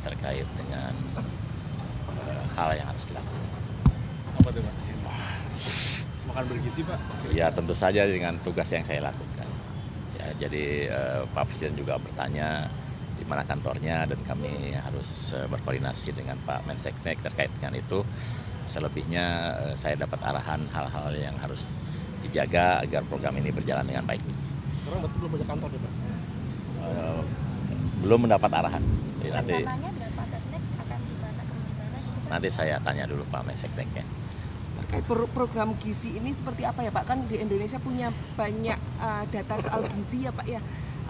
terkait dengan hal yang harus dilakukan. Apa tuh Pak? Makan bergizi Pak? Ya tentu saja dengan tugas yang saya lakukan. Ya, jadi Pak Presiden juga bertanya di mana kantornya dan kami harus berkoordinasi dengan Pak Menseknek terkait dengan itu. Selebihnya saya dapat arahan hal-hal yang harus dijaga agar program ini berjalan dengan baik. Sekarang betul belum ada kantor nih Pak? Belum mendapat arahan. Jadi nanti Rencananya dengan Pak Setnek akan gimana gitu Pak? nanti saya tanya dulu Pak Mensekneknya. Terkait program gizi ini seperti apa ya Pak? Kan di Indonesia punya banyak data soal gizi ya Pak ya.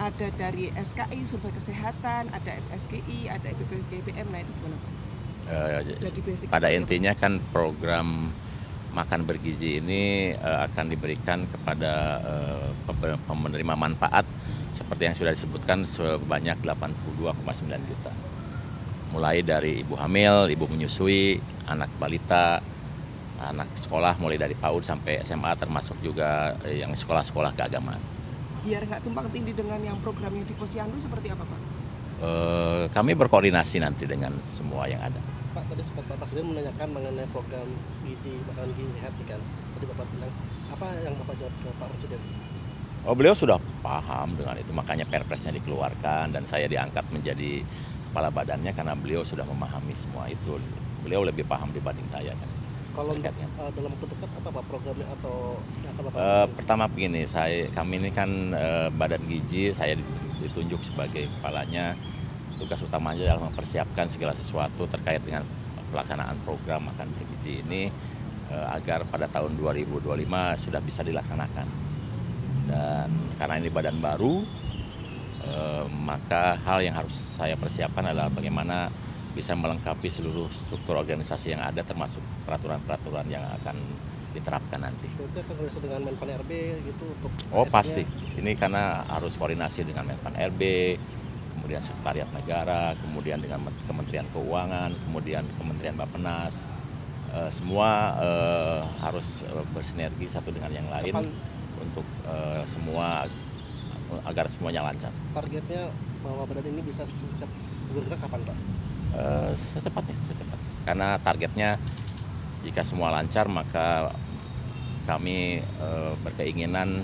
Ada dari SKI, Survei Kesehatan, ada SSGI, ada BPGBM, nah itu gimana Pak? Jadi basic Pada seperti intinya kan program makan bergizi ini akan diberikan kepada penerima manfaat seperti yang sudah disebutkan sebanyak 82,9 juta. Mulai dari ibu hamil, ibu menyusui, anak balita, anak sekolah mulai dari PAUD sampai SMA termasuk juga yang sekolah-sekolah keagamaan. biar nggak tumpang tindih dengan yang program yang di Posyandu seperti apa Pak? Kami berkoordinasi nanti dengan semua yang ada. Pak, tadi sempat Pak Presiden menanyakan mengenai program makanan gizi sehat kan. Tadi Bapak bilang, apa yang Bapak jawab ke Pak Presiden? Oh, beliau sudah paham dengan itu, makanya perpresnya dikeluarkan dan saya diangkat menjadi kepala badannya karena beliau sudah memahami semua itu. Beliau lebih paham dibanding saya kan. Kalau untuk, Terkaitnya. dalam waktu dekat apa Pak programnya atau yang akan Bapak Pertama begini, kami ini kan badan gizi, saya ditunjuk sebagai kepalanya. Tugas utamanya adalah mempersiapkan segala sesuatu terkait dengan pelaksanaan program makan bergizi ini agar pada tahun 2025 sudah bisa dilaksanakan. Dan karena ini badan baru, maka hal yang harus saya persiapkan adalah bagaimana bisa melengkapi seluruh struktur organisasi yang ada termasuk peraturan-peraturan yang akan diterapkan nanti. berarti akan koordinasi dengan Menpan RB gitu untuk Oh ASN-nya? pasti, ini karena harus koordinasi dengan Menpan RB, kemudian Sekretariat Negara, kemudian dengan Kementerian Keuangan, kemudian Kementerian Bappenas, semua harus bersinergi satu dengan yang lain Kapan untuk semua agar semuanya lancar. targetnya bahwa badan ini bisa bergerak kapan Pak? Secepatnya. Karena targetnya jika semua lancar maka kami berkeinginan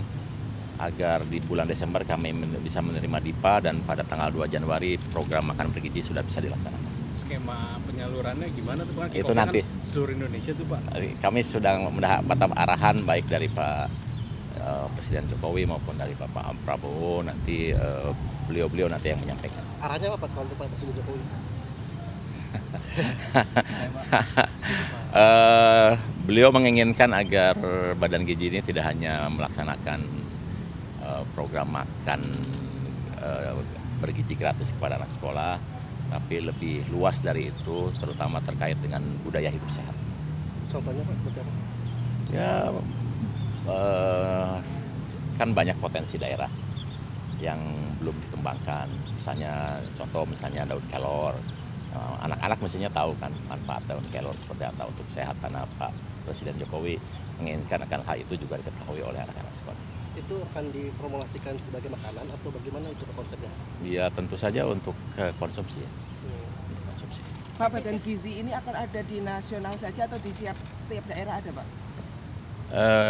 agar di bulan Desember kami bisa menerima DIPA dan pada tanggal 2 Januari program makan bergizi sudah bisa dilaksanakan. Skema penyalurannya gimana tuh Pak? Itu nanti. Kan seluruh Indonesia tuh Pak. Kami sudah mendapat arahan baik dari Pak Presiden Jokowi maupun dari Bapak Prabowo, nanti beliau nanti yang menyampaikan. Arahnya apa Pak kalau Pak Presiden Jokowi? Beliau menginginkan agar badan gizi ini tidak hanya melaksanakan program makan bergizi gratis kepada anak sekolah, tapi lebih luas dari itu, terutama terkait dengan budaya hidup sehat. Contohnya Pak, seperti apa? Ya, kan banyak potensi daerah yang belum dikembangkan. Misalnya daun kelor. Anak-anak mestinya tahu kan manfaat daun kelor seperti apa untuk kesehatan. Pak Presiden Jokowi menginginkan akan hal itu juga diketahui oleh anak-anak sekolah. Itu akan dipromosikan sebagai makanan atau bagaimana itu konsepnya? Ya tentu saja untuk konsumsi ya. Hmm. Untuk konsumsi. Pak, badan gizi ini akan ada di nasional saja atau di setiap daerah ada Pak?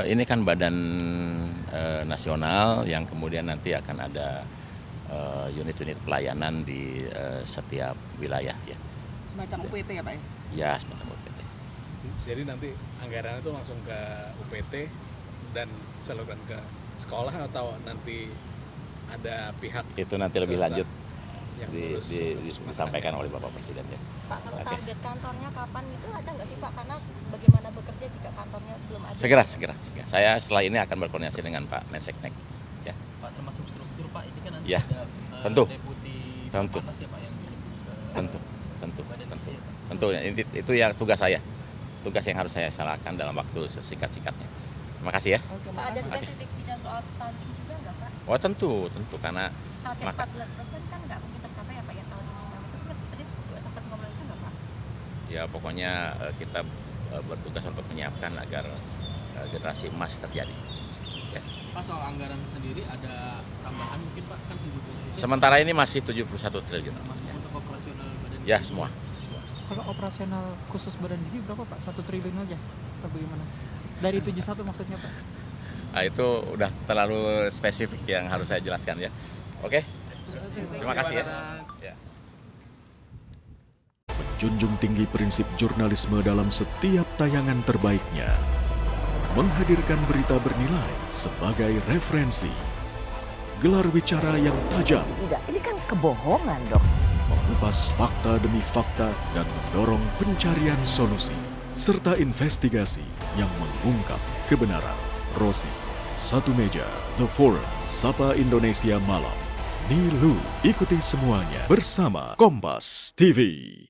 Ini kan badan nasional yang kemudian nanti akan ada unit-unit pelayanan di setiap wilayah ya. Semacam UPT ya Pak ya? Ya semacam UPT. Jadi nanti anggaran itu langsung ke UPT dan salurkan ke sekolah atau nanti ada pihak Itu nanti lebih swasta lanjut yang ngurus disampaikan oleh Bapak Presiden ya. Pak, kalau Oke. target kantornya kapan itu ada nggak sih Pak? Karena bagaimana bekerja jika kantornya belum ada? Segera. Saya setelah ini akan berkoordinasi dengan Pak Menseknek. Ya. Pak, termasuk struktur Pak, ini kan nanti Ya, ada tentu. deputi Tentu. Bapanas ya Pak yang Tentu. badan gizi ya, Pak. Tentu itu ya tugas saya. Tugas yang harus saya laksanakan dalam waktu sesingkat-singkatnya. Terima kasih ya. Oke, Pak, ada makasih. spesifik bicara soal stunting juga nggak Pak? Oh tentu karena Target Maka- 14% kan nggak mungkin tercapai ya Pak ya tahun ini. Itu kan tadi juga sempat ngomong itu nggak Pak? ya pokoknya kita bertugas untuk menyiapkan agar generasi emas terjadi. Ya. Pak, soal anggaran sendiri ada tambahan mungkin Pak, kan 70 Sementara ini masih 71 triliun. termasuk untuk operasional badan Ya semua. Kalau operasional khusus Badan Gizi berapa Pak? 1 triliun aja atau bagaimana? Dari 71 maksudnya Pak? Nah, itu udah terlalu spesifik yang harus saya jelaskan ya. Oke, terima kasih ya. Ya. Menjunjung tinggi prinsip jurnalisme dalam setiap tayangan terbaiknya. Menghadirkan berita bernilai sebagai referensi. Gelar bicara yang tajam. Tidak, ini kan kebohongan dok. Mengupas fakta demi fakta dan mendorong pencarian solusi. Serta investigasi yang mengungkap kebenaran. Rosi, Satu Meja, The Forum, Sapa Indonesia Malam. Nilu, ikuti semuanya bersama Kompas TV.